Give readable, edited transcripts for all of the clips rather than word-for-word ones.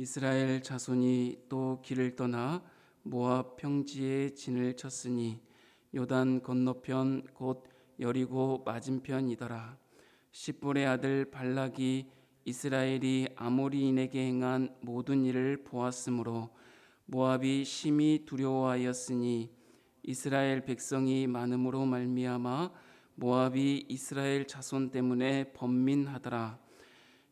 이스라엘 자손이 또 길을 떠나 모압 평지에 진을 쳤으니 요단 건너편 곧 여리고 맞은편이더라. 십볼의 아들 발락이 이스라엘이 아모리인에게 행한 모든 일을 보았으므로 모압이 심히 두려워하였으니 이스라엘 백성이 많음으로 말미암아 모압이 이스라엘 자손 때문에 번민하더라.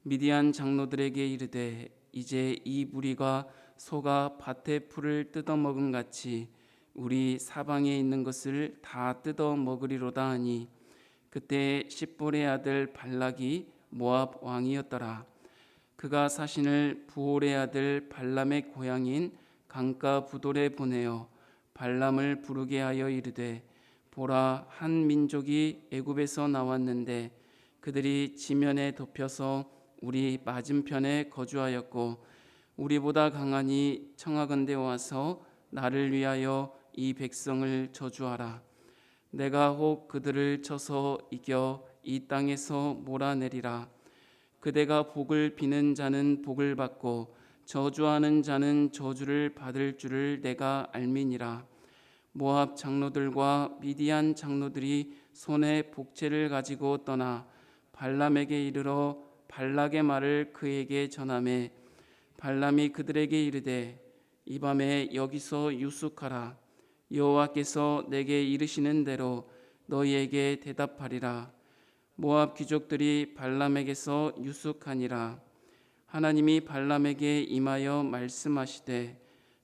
미디안 장로들에게 이르되 이제 이 무리가 소가 밭의 풀을 뜯어먹은 같이 우리 사방에 있는 것을 다 뜯어먹으리로다 하니 그때 십볼의 아들 발락이 모압 왕이었더라. 그가 사신을 부올의 아들 발람의 고향인 강가 부돌에 보내어 발람을 부르게 하여 이르되 보라, 한 민족이 애굽에서 나왔는데 그들이 지면에 덮여서 우리 맞은편에 거주하였고 우리보다 강하니 청하건대 와서 나를 위하여 이 백성을 저주하라. 내가 혹 그들을 쳐서 이겨 이 땅에서 몰아내리라. 그대가 복을 비는 자는 복을 받고 저주하는 자는 저주를 받을 줄을 내가 알미니라. 모압 장로들과 미디안 장로들이 손에 복채를 가지고 떠나 발람에게 이르러 발락의 말을 그에게 전하매 발람이 그들에게 이르되 이 밤에 여기서 유숙하라. 여호와께서 내게 이르시는 대로 너희에게 대답하리라. 모압 귀족들이 발람에게서 유숙하니라. 하나님이 발람에게 임하여 말씀하시되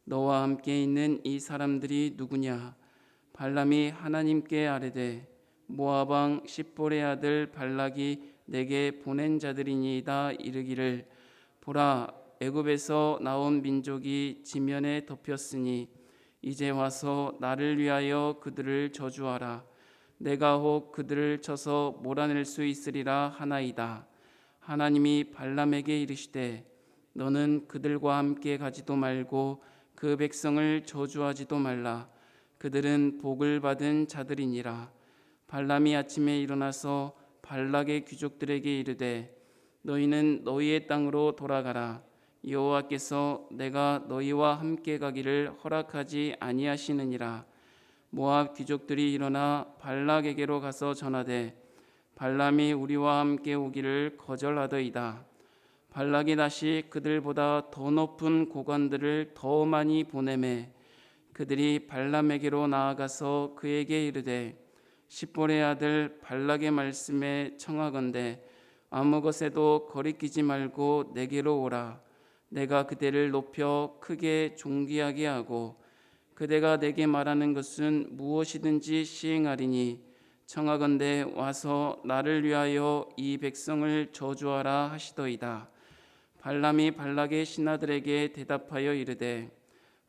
너와 함께 있는 이 사람들이 누구냐? 발람이 하나님께 아뢰되 모압 왕 십볼의 아들 발락이 내게 보낸 자들이니이다 이르기를 보라, 애굽에서 나온 민족이 지면에 덮였으니 이제 와서 나를 위하여 그들을 저주하라. 내가 혹 그들을 쳐서 몰아낼 수 있으리라 하나이다. 하나님이 발람에게 이르시되 너는 그들과 함께 가지도 말고 그 백성을 저주하지도 말라. 그들은 복을 받은 자들이니라. 발람이 아침에 일어나서 발락의 귀족들에게 이르되 너희는 너희의 땅으로 돌아가라. 여호와께서 내가 너희와 함께 가기를 허락하지 아니하시느니라. 모압 귀족들이 일어나 발락에게로 가서 전하되 발람이 우리와 함께 오기를 거절하더이다. 발락이 다시 그들보다 더 높은 고관들을 더 많이 보내매 그들이 발람에게로 나아가서 그에게 이르되 십볼의 아들 발락의 말씀에 청하건대 아무 것에도 거리끼지 말고 내게로 오라. 내가 그대를 높여 크게 존귀하게 하고 그대가 내게 말하는 것은 무엇이든지 시행하리니 청하건대 와서 나를 위하여 이 백성을 저주하라 하시더이다. 발람이 발락의 신하들에게 대답하여 이르되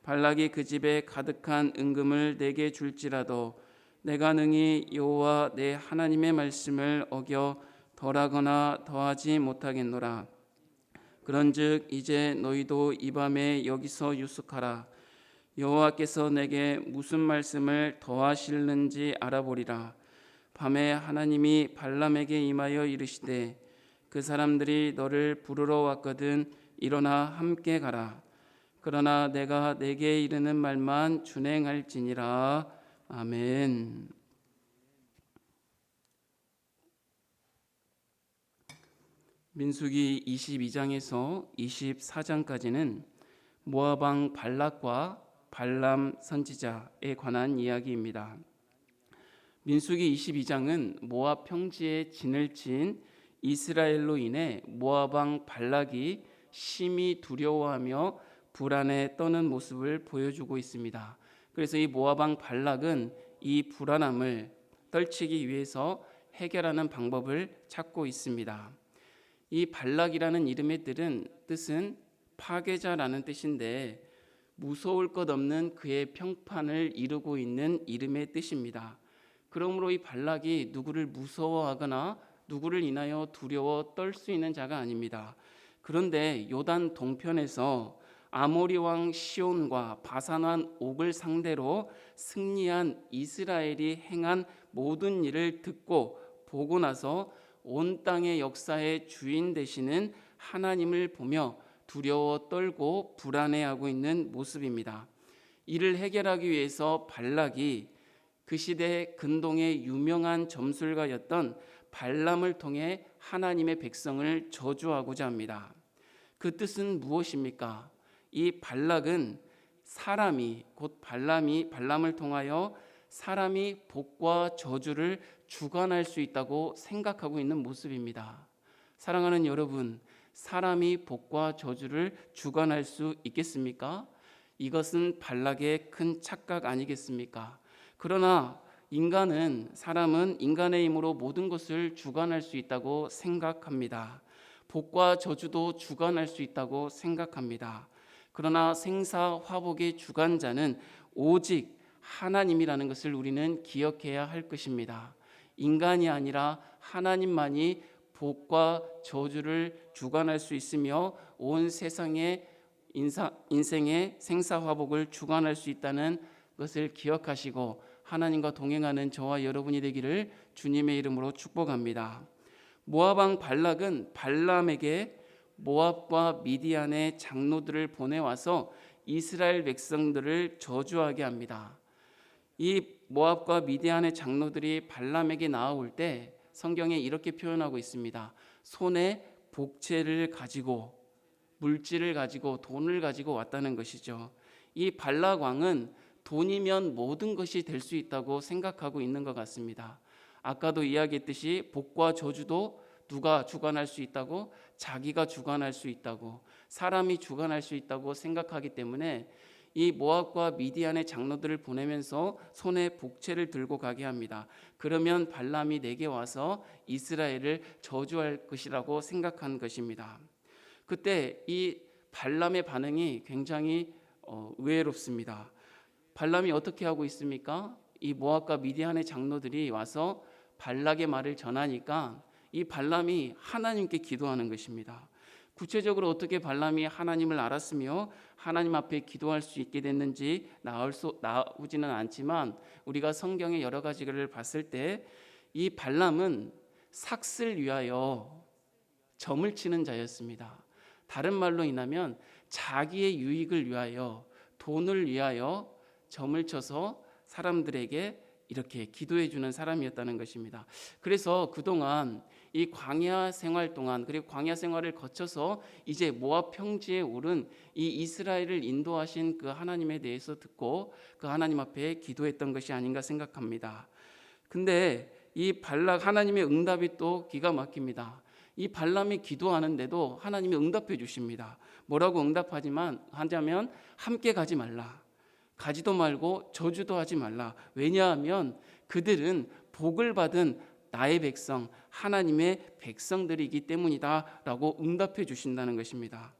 발락이 그 집에 가득한 은금을 내게 줄지라도 내가 능히 여호와 내 하나님의 말씀을 어겨 덜하거나 더하지 못하겠노라. 그런즉 이제 너희도 이 밤에 여기서 유숙하라. 여호와께서 내게 무슨 말씀을 더하실는지 알아보리라. 밤에 하나님이 발람에게 임하여 이르시되 그 사람들이 너를 부르러 왔거든 일어나 함께 가라. 그러나 내가 내게 이르는 말만 준행할지니라. 아멘. 민수기 22장에서 24장까지는 모압 왕 발락과 발람 선지자에 관한 이야기입니다. 민수기 22장은 모압 평지에 진을 친 이스라엘로 인해 모압 왕 발락이 심히 두려워하며 불안에 떠는 모습을 보여주고 있습니다. 그래서 이 모압 왕 발락은 이 불안함을 떨치기 위해서 해결하는 방법을 찾고 있습니다. 이 발락이라는 이름의 뜻은 파괴자라는 뜻인데 무서울 것 없는 그의 평판을 이루고 있는 이름의 뜻입니다. 그러므로 이 발락이 누구를 무서워하거나 누구를 인하여 두려워 떨 수 있는 자가 아닙니다. 그런데 요단 동편에서 아모리 왕 시온과 바산 왕 옥을 상대로 승리한 이스라엘이 행한 모든 일을 듣고 보고 나서 온 땅의 역사의 주인 되시는 하나님을 보며 두려워 떨고 불안해하고 있는 모습입니다. 이를 해결하기 위해서 발락이 그 시대 근동의 유명한 점술가였던 발람을 통해 하나님의 백성을 저주하고자 합니다. 그 뜻은 무엇입니까? 이 발락은 사람이 곧 발람을 통하여 사람이 복과 저주를 주관할 수 있다고 생각하고 있는 모습입니다. 사랑하는 여러분, 사람이 복과 저주를 주관할 수 있겠습니까? 이것은 발락의 큰 착각 아니겠습니까? 그러나 사람은 인간의 힘으로 모든 것을 주관할 수 있다고 생각합니다. 복과 저주도 주관할 수 있다고 생각합니다. 그러나 생사화복의 주관자는 오직 하나님이라는 것을 우리는 기억해야 할 것입니다. 인간이 아니라 하나님만이 복과 저주를 주관할 수 있으며 온 세상의 인생의 생사화복을 주관할 수 있다는 것을 기억하시고 하나님과 동행하는 저와 여러분이 되기를 주님의 이름으로 축복합니다. 모압 왕 발락은 발람에게 모압과 미디안의 장로들을 보내와서 이스라엘 백성들을 저주하게 합니다. 이 모압과 미디안의 장로들이 발람에게 나아올 때 성경에 이렇게 표현하고 있습니다. 손에 복채를 가지고 물질을 가지고 돈을 가지고 왔다는 것이죠. 이 발락 왕은 돈이면 모든 것이 될 수 있다고 생각하고 있는 것 같습니다. 아까도 이야기했듯이 복과 저주도 누가 주관할 수 있다고? 자기가 주관할 수 있다고, 사람이 주관할 수 있다고 생각하기 때문에 이 모압과 미디안의 장로들을 보내면서 손에 복채를 들고 가게 합니다. 그러면 발람이 내게 와서 이스라엘을 저주할 것이라고 생각한 것입니다. 그때 이 발람의 반응이 굉장히 의외롭습니다. 발람이 어떻게 하고 있습니까? 이 모압과 미디안의 장로들이 와서 발락의 말을 전하니까 이 발람이 하나님께 기도하는 것입니다. 구체적으로 어떻게 발람이 하나님을 알았으며 하나님 앞에 기도할 수 있게 됐는지 나오지는 않지만 우리가 성경의 여러 가지를 봤을 때 이 발람은 삭슬 위하여 점을 치는 자였습니다. 다른 말로 인하면 자기의 유익을 위하여, 돈을 위하여 점을 쳐서 사람들에게 이렇게 기도해 주는 사람이었다는 것입니다. 그래서 그동안 이 광야 생활 동안, 그리고 광야 생활을 거쳐서 이제 모압 평지에 오른 이 이스라엘을 인도하신 그 하나님에 대해서 듣고 그 하나님 앞에 기도했던 것이 아닌가 생각합니다. 근데 이 발락 하나님의 응답이 또 기가 막힙니다. 이 발람이 기도하는데도 하나님이 응답해 주십니다. 뭐라고 하자면 함께 가지 말라, 가지도 말고 저주도 하지 말라. 왜냐하면 그들은 복을 받은 나의 백성, 하나님의 백성들이기 때문이다 라고 응답해 주신다는 것입니다.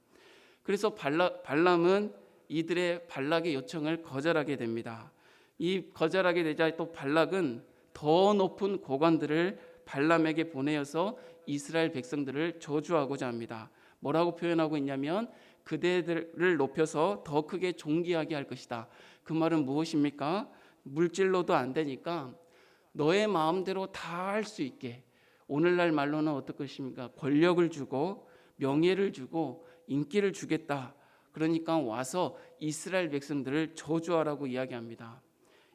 그래서 발람은 이들의 발락의 요청을 거절하게 됩니다. 이 거절하게 되자 또 발락은 더 높은 고관들을 발람에게 보내어서 이스라엘 백성들을 저주하고자 합니다. 뭐라고 표현하고 있냐면 그대들을 높여서 더 크게 존귀하게 할 것이다. 그 말은 무엇입니까? 물질로도 안 되니까 너의 마음대로 다 할 수 있게, 오늘날 말로는 어떨 것입니까? 권력을 주고 명예를 주고 인기를 주겠다. 그러니까 와서 이스라엘 백성들을 저주하라고 이야기합니다.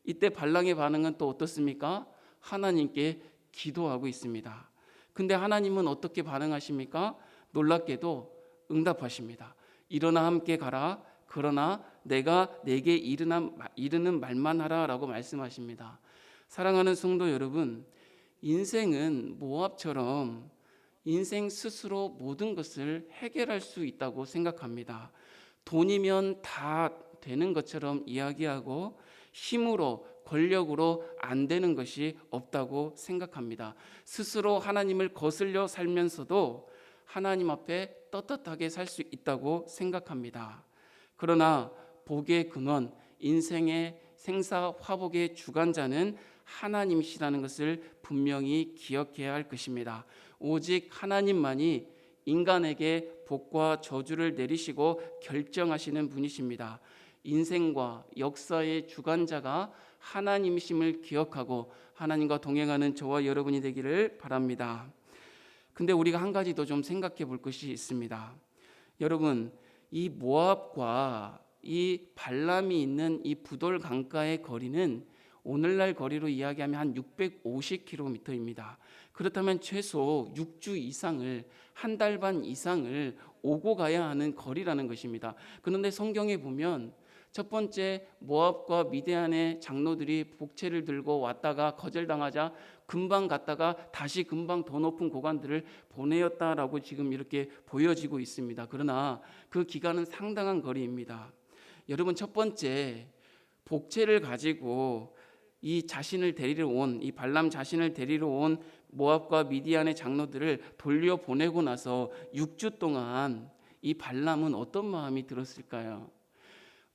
이때 발락의 반응은 또 어떻습니까? 하나님께 기도하고 있습니다. 근데 하나님은 어떻게 반응하십니까? 놀랍게도 응답하십니다. 일어나 함께 가라. 그러나 내가 내게 이르는 말만 하라 라고 말씀하십니다. 사랑하는 성도 여러분, 인생은 모압처럼 인생 스스로 모든 것을 해결할 수 있다고 생각합니다. 돈이면 다 되는 것처럼 이야기하고 힘으로, 권력으로 안 되는 것이 없다고 생각합니다. 스스로 하나님을 거슬려 살면서도 하나님 앞에 떳떳하게 살 수 있다고 생각합니다. 그러나 복의 근원, 인생의 생사화복의 주관자는 하나님이시라는 것을 분명히 기억해야 할 것입니다. 오직 하나님만이 인간에게 복과 저주를 내리시고 결정하시는 분이십니다. 인생과 역사의 주관자가 하나님이심을 기억하고 하나님과 동행하는 저와 여러분이 되기를 바랍니다. 근데 우리가 한 가지 더 좀 생각해 볼 것이 있습니다. 여러분, 이 모압과 이 발람이 있는 이 부돌 강가의 거리는 오늘날 거리로 이야기하면 한 650km입니다. 그렇다면 최소 6주 이상을, 한 달 반 이상을 오고 가야 하는 거리라는 것입니다. 그런데 성경에 보면 첫 번째 모압과 미디안의 장로들이 복채를 들고 왔다가 거절당하자 금방 갔다가 다시 금방 더 높은 고관들을 보내었다라고 지금 이렇게 보여지고 있습니다. 그러나 그 기간은 상당한 거리입니다. 여러분, 첫 번째 복채를 가지고 이 자신을 데리러 온, 이 발람 자신을 데리러 온 모압과 미디안의 장로들을 돌려보내고 나서 6주 동안 이 발람은 어떤 마음이 들었을까요?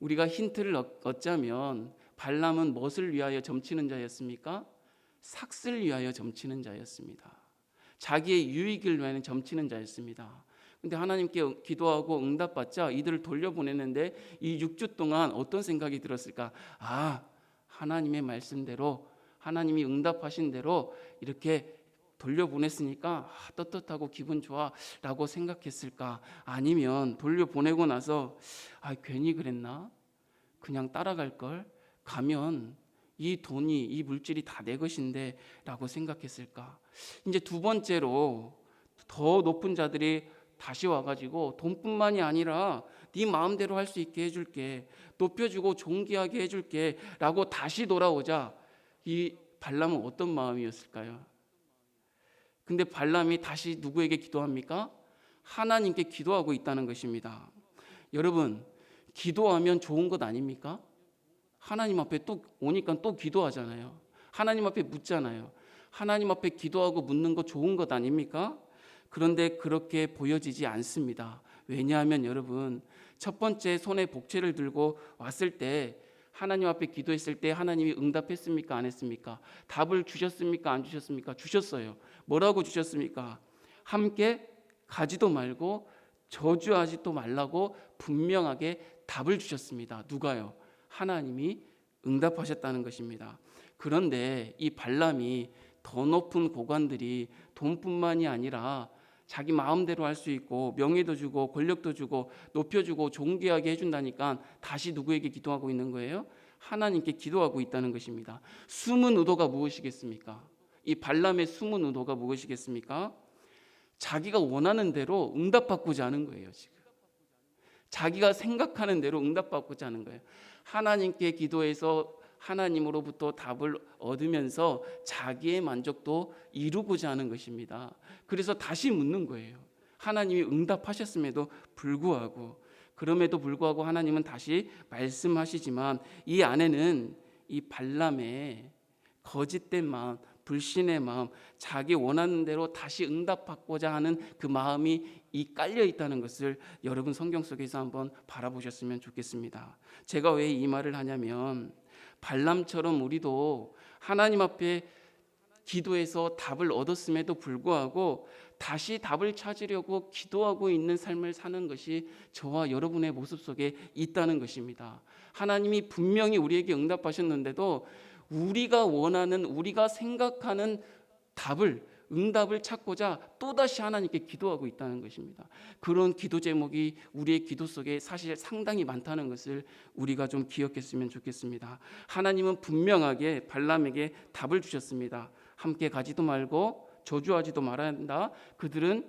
우리가 힌트를 얻자면 발람은 무엇을 위하여 점치는 자였습니까? 삭슬 위하여 점치는 자였습니다. 자기의 유익을 위하여 점치는 자였습니다. 근데 하나님께 기도하고 응답받자 이들을 돌려보내는데 이 6주 동안 어떤 생각이 들었을까? 하나님의 말씀대로, 하나님이 응답하신 대로 이렇게 돌려보냈으니까 떳떳하고 기분 좋아 라고 생각했을까? 아니면 돌려보내고 나서 괜히 그랬나? 그냥 따라갈 걸? 가면 이 돈이, 이 물질이 다 내 것인데 라고 생각했을까? 이제 두 번째로 더 높은 자들이 다시 와가지고 돈뿐만이 아니라 네 마음대로 할 수 있게 해줄게, 높여주고 존귀하게 해줄게 라고 다시 돌아오자 이 발람은 어떤 마음이었을까요? 근데 발람이 다시 누구에게 기도합니까? 하나님께 기도하고 있다는 것입니다. 여러분, 기도하면 좋은 것 아닙니까? 하나님 앞에 또 오니까 또 기도하잖아요. 하나님 앞에 묻잖아요. 하나님 앞에 기도하고 묻는 거 좋은 것 아닙니까? 그런데 그렇게 보여지지 않습니다. 왜냐하면 여러분, 첫 번째 손에 복채를 들고 왔을 때 하나님 앞에 기도했을 때 하나님이 응답했습니까? 안 했습니까? 답을 주셨습니까? 안 주셨습니까? 주셨어요. 뭐라고 주셨습니까? 함께 가지도 말고 저주하지도 말라고 분명하게 답을 주셨습니다. 누가요? 하나님이 응답하셨다는 것입니다. 그런데 이 발람이 더 높은 고관들이 돈뿐만이 아니라 자기 마음대로 할 수 있고 명예도 주고 권력도 주고 높여주고 존귀하게 해준다니까 다시 누구에게 기도하고 있는 거예요? 하나님께 기도하고 있다는 것입니다. 숨은 의도가 무엇이겠습니까? 이 발람의 숨은 의도가 무엇이겠습니까? 자기가 원하는 대로 응답받고자 하는 거예요. 지금 자기가 생각하는 대로 응답받고자 하는 거예요. 하나님께 기도해서 하나님으로부터 답을 얻으면서 자기의 만족도 이루고자 하는 것입니다. 그래서 다시 묻는 거예요. 하나님이 응답하셨음에도 불구하고, 그럼에도 불구하고 하나님은 다시 말씀하시지만 이 안에는 이 발람의 거짓된 마음, 불신의 마음, 자기 원하는 대로 다시 응답받고자 하는 그 마음이 깔려 있다는 것을 여러분 성경 속에서 한번 바라보셨으면 좋겠습니다. 제가 왜 이 말을 하냐면 발람처럼 우리도 하나님 앞에 기도해서 답을 얻었음에도 불구하고 다시 답을 찾으려고 기도하고 있는 삶을 사는 것이 저와 여러분의 모습 속에 있다는 것입니다. 하나님이 분명히 우리에게 응답하셨는데도 우리가 원하는, 우리가 생각하는 응답을 찾고자 또다시 하나님께 기도하고 있다는 것입니다. 그런 기도 제목이 우리의 기도 속에 사실 상당히 많다는 것을 우리가 좀 기억했으면 좋겠습니다. 하나님은 분명하게 발람에게 답을 주셨습니다. 함께 가지도 말고 저주하지도 말아야 한다. 그들은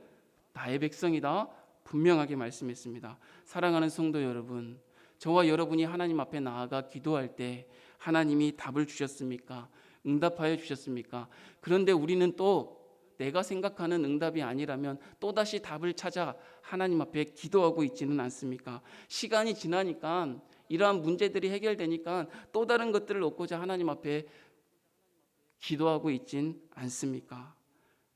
나의 백성이다. 분명하게 말씀했습니다. 사랑하는 성도 여러분, 저와 여러분이 하나님 앞에 나아가 기도할 때 하나님이 답을 주셨습니까? 응답하여 주셨습니까? 그런데 우리는 또 내가 생각하는 응답이 아니라면 또다시 답을 찾아 하나님 앞에 기도하고 있지는 않습니까? 시간이 지나니까 이러한 문제들이 해결되니까 또 다른 것들을 얻고자 하나님 앞에 기도하고 있진 않습니까?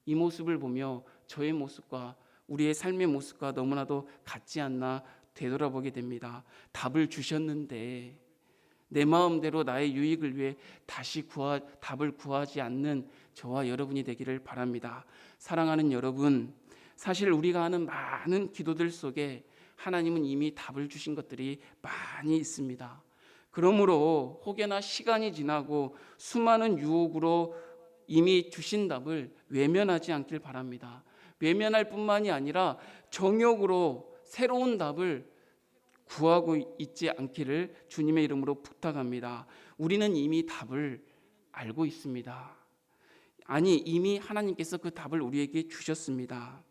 이 모습을 보며 저의 모습과 우리의 삶의 모습과 너무나도 같지 않나 되돌아보게 됩니다. 답을 주셨는데 내 마음대로 나의 유익을 위해 다시 답을 구하지 않는 저와 여러분이 되기를 바랍니다. 사랑하는 여러분, 사실 우리가 하는 많은 기도들 속에 하나님은 이미 답을 주신 것들이 많이 있습니다. 그러므로 혹여나 시간이 지나고 수많은 유혹으로 이미 주신 답을 외면하지 않길 바랍니다. 외면할 뿐만이 아니라 정욕으로 새로운 답을 구하고 있지 않기를 주님의 이름으로 부탁합니다. 우리는 이미 답을 알고 있습니다. 아니, 이미 하나님께서 그 답을 우리에게 주셨습니다.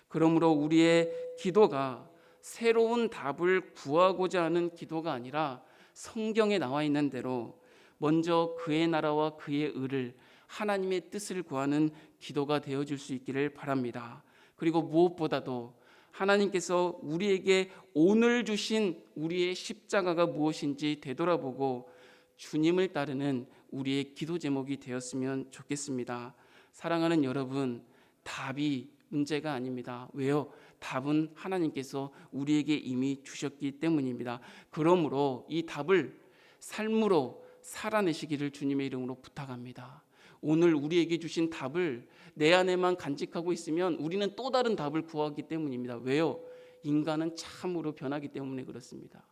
그러므로 우리의 기도가 새로운 답을 구하고자 하는 기도가 아니라 성경에 나와 있는 대로 먼저 그의 나라와 그의 의를, 하나님의 뜻을 구하는 기도가 되어질 수 있기를 바랍니다. 그리고 무엇보다도 하나님께서 우리에게 오늘 주신 우리의 십자가가 무엇인지 되돌아보고 주님을 따르는 우리의 기도 제목이 되었으면 좋겠습니다. 사랑하는 여러분, 답이 문제가 아닙니다. 왜요? 답은 하나님께서 우리에게 이미 주셨기 때문입니다. 그러므로 이 답을 삶으로 살아내시기를 주님의 이름으로 부탁합니다. 오늘 우리에게 주신 답을 내 안에만 간직하고 있으면 우리는 또 다른 답을 구하기 때문입니다. 왜요? 인간은 참으로 변하기 때문에 그렇습니다.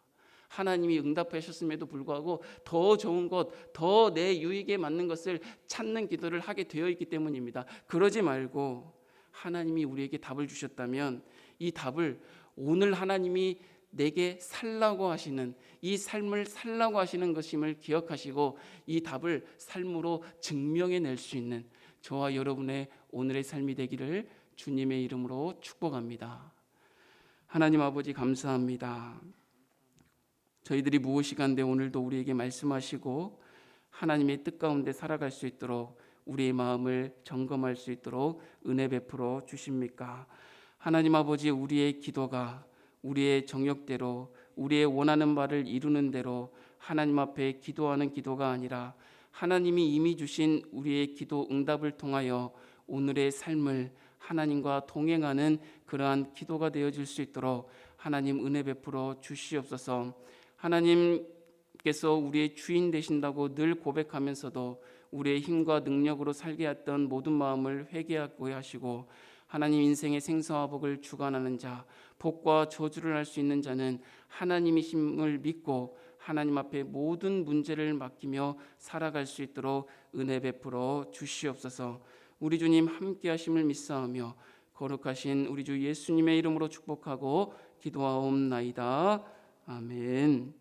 하나님이 응답하셨음에도 불구하고 더 좋은 것, 더 내 유익에 맞는 것을 찾는 기도를 하게 되어 있기 때문입니다. 그러지 말고 하나님이 우리에게 답을 주셨다면 이 답을 오늘 하나님이 내게 살라고 하시는, 이 삶을 살라고 하시는 것임을 기억하시고 이 답을 삶으로 증명해낼 수 있는 저와 여러분의 오늘의 삶이 되기를 주님의 이름으로 축복합니다. 하나님 아버지, 감사합니다. 저희들이 무엇이간데 오늘도 우리에게 말씀하시고 하나님의 뜻 가운데 살아갈 수 있도록 우리의 마음을 점검할 수 있도록 은혜 베풀어 주십니까? 하나님 아버지, 우리의 기도가 우리의 정욕대로, 우리의 원하는 바를 이루는 대로 하나님 앞에 기도하는 기도가 아니라 하나님이 이미 주신 우리의 기도 응답을 통하여 오늘의 삶을 하나님과 동행하는 그러한 기도가 되어질 수 있도록 하나님 은혜 베풀어 주시옵소서. 하나님께서 우리의 주인 되신다고 늘 고백하면서도 우리의 힘과 능력으로 살게 했던 모든 마음을 회개하게 하시고 하나님 인생의 생사와 복을 주관하는 자, 복과 저주를 할 수 있는 자는 하나님이심을 믿고 하나님 앞에 모든 문제를 맡기며 살아갈 수 있도록 은혜 베풀어 주시옵소서. 우리 주님 함께 하심을 믿사오며 거룩하신 우리 주 예수님의 이름으로 축복하고 기도하옵나이다. 아멘.